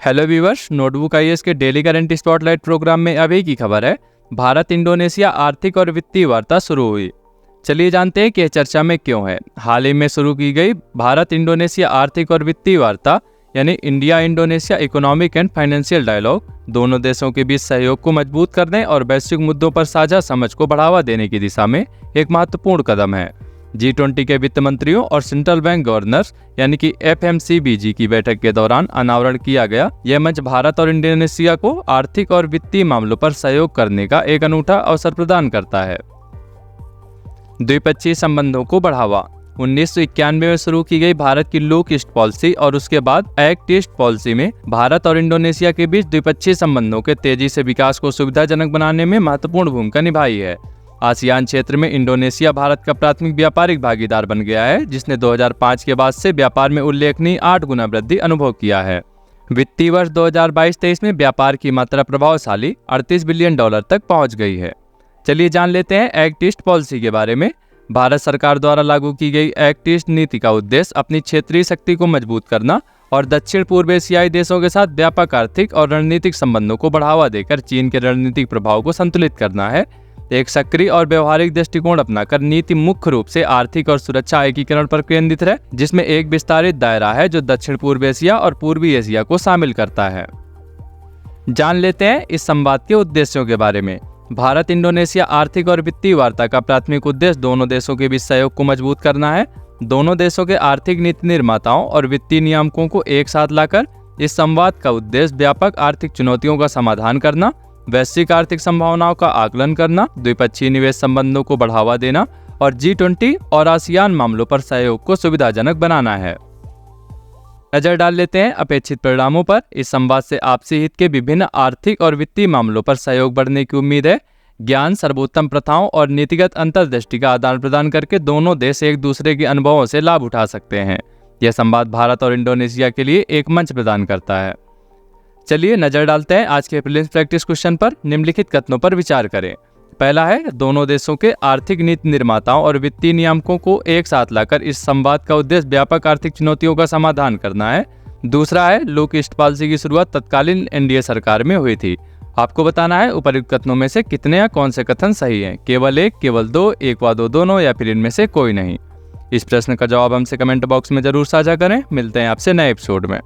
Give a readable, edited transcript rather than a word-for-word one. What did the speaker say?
Hello viewers, notebook IAS के daily current spotlight programme में अभी की खबर है। भारत इंडोनेशिया आर्थिक और वित्तीय वार्ता शुरू हुई। चलिए जानते हैं कि यह चर्चा में क्यों है। हाल ही में शुरू की गई भारत इंडोनेशिया आर्थिक और वित्तीय वार्ता यानी India Indonesia economic and financial dialogue दोनों देशों के बीच सहयोग को मजबूत करने और वैश्विक मुद्दों पर साझा समझ को बढ़ावा देने की दिशा में एक महत्वपूर्ण कदम है। G20 के वित्त मंत्रियों और सेंट्रल बैंक गवर्नर्स यानी कि FMCBG की बैठक के दौरान अनावरण किया गया। यह मंच भारत और इंडोनेशिया को आर्थिक और वित्तीय मामलों पर सहयोग करने का एक अनूठा अवसर प्रदान करता है। द्विपक्षीय संबंधों को बढ़ावा। 1991 में शुरू की गई भारत की लुक ईस्ट पॉलिसी और उसके बाद एक्ट ईस्ट पॉलिसी में भारत और इंडोनेशिया के बीच द्विपक्षीय संबंधों के तेजी से विकास को सुविधाजनक बनाने में महत्वपूर्ण भूमिका निभाई है। आसियान क्षेत्र में इंडोनेशिया भारत का प्राथमिक व्यापारिक भागीदार बन गया है, जिसने 2005 के बाद से व्यापार में उल्लेखनीय 8 गुना वृद्धि अनुभव किया है। वित्तीय वर्ष 2022-23 में व्यापार की मात्रा प्रभावशाली $38 बिलियन तक पहुंच गई है। चलिए जान लेते हैं एक्ट ईस्ट पॉलिसी के बारे में। भारत सरकार द्वारा लागू की गई एक्ट ईस्ट नीति का उद्देश्य अपनी क्षेत्रीय शक्ति को मजबूत करना और दक्षिण पूर्व एशियाई देशों के साथ व्यापक आर्थिक और रणनीतिक संबंधों को बढ़ावा देकर चीन के रणनीतिक प्रभाव को संतुलित करना है। एक सक्रिय और व्यवहारिक दृष्टिकोण अपनाकर नीति मुख्य रूप से आर्थिक और सुरक्षा एकीकरण पर केंद्रित है, जिसमें एक विस्तारित दायरा है जो दक्षिण पूर्व एशिया और पूर्वी एशिया को शामिल करता है। जान लेते हैं इस संवाद के उद्देश्यों के बारे में। भारत इंडोनेशिया आर्थिक और वित्तीय वार्ता का प्राथमिक उद्देश्य दोनों देशों के बीच सहयोग को मजबूत करना है। दोनों देशों के आर्थिक नीति निर्माताओं और वित्तीय नियामकों को एक साथ लाकर इस संवाद का उद्देश्य व्यापक आर्थिक चुनौतियों का समाधान करना, वैश्विक आर्थिक संभावनाओं का आकलन करना, द्विपक्षीय निवेश संबंधों को बढ़ावा देना और G20 और आसियान मामलों पर सहयोग को सुविधाजनक बनाना है। नजर डाल लेते हैं अपेक्षित परिणामों पर। इस संवाद से आपसी हित के विभिन्न आर्थिक और वित्तीय मामलों पर सहयोग बढ़ने की उम्मीद है। ज्ञान, सर्वोत्तम प्रथाओं और नीतिगत अंतर्दृष्टि का आदान प्रदान करके दोनों देश एक दूसरे के अनुभवों से लाभ उठा सकते हैं। यह संवाद भारत और इंडोनेशिया के लिए एक मंच प्रदान करता है। चलिए नजर डालते हैं आज के प्रीलिम्स प्रैक्टिस क्वेश्चन पर। निम्नलिखित कथनों पर विचार करें। पहला है, दोनों देशों के आर्थिक नीति निर्माताओं और वित्तीय नियामकों को एक साथ लाकर इस संवाद का उद्देश्य व्यापक आर्थिक चुनौतियों का समाधान करना है। दूसरा है, लुक ईस्ट पॉलिसी की शुरुआत तत्कालीन एनडीए सरकार में हुई थी। आपको बताना है उपयुक्त कथनों में से कितने या कौन से कथन सही हैं। केवल एक, केवल दो, एक व दो दोनों या फिर इनमें से कोई नहीं। इस प्रश्न का जवाब हमसे कमेंट बॉक्स में जरूर साझा करें। मिलते हैं आपसे नए एपिसोड में।